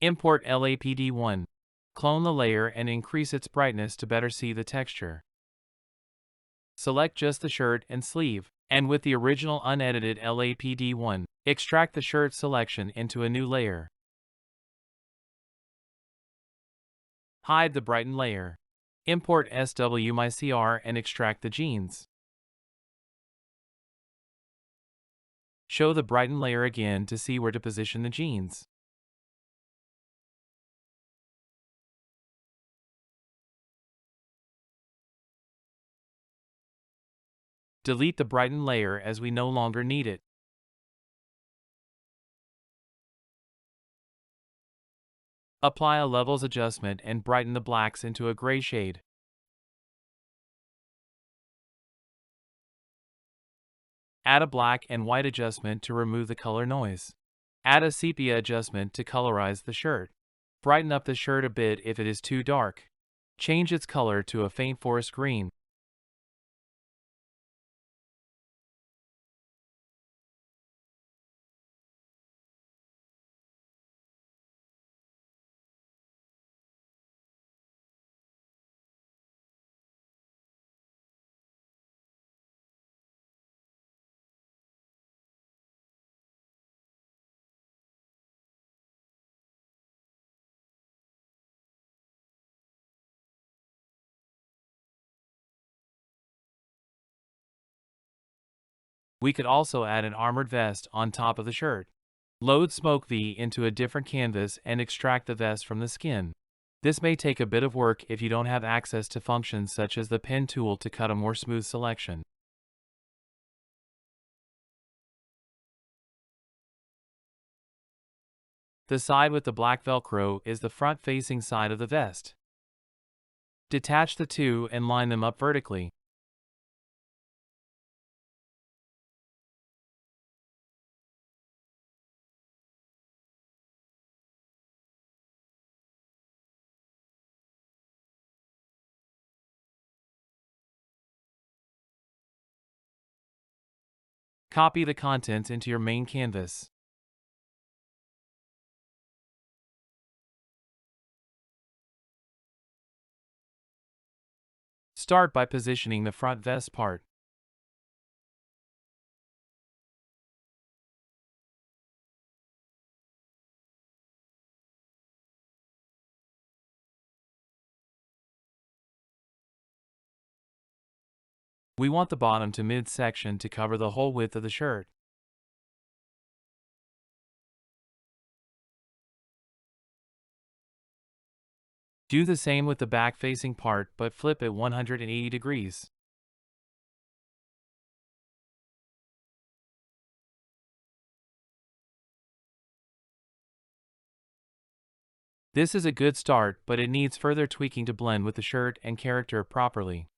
Import LAPD1. Clone the layer and increase its brightness to better see the texture. Select just the shirt and sleeve, and with the original unedited LAPD1, extract the shirt selection into a new layer. Hide the brighten layer. Import SWMyCR and extract the jeans. Show the brighten layer again to see where to position the jeans. Delete the brighten layer as we no longer need it. Apply a levels adjustment and brighten the blacks into a gray shade. Add a black and white adjustment to remove the color noise. Add a sepia adjustment to colorize the shirt. Brighten up the shirt a bit if it is too dark. Change its color to a faint forest green. We could also add an armored vest on top of the shirt. Load Smoke V into a different canvas and extract the vest from the skin. This may take a bit of work if you don't have access to functions such as the pen tool to cut a more smooth selection. The side with the black Velcro is the front-facing side of the vest. Detach the two and line them up vertically. Copy the contents into your main canvas. Start by positioning the front vest part. We want the bottom to mid-section to cover the whole width of the shirt. Do the same with the back-facing part but flip it 180 degrees. This is a good start, but it needs further tweaking to blend with the shirt and character properly.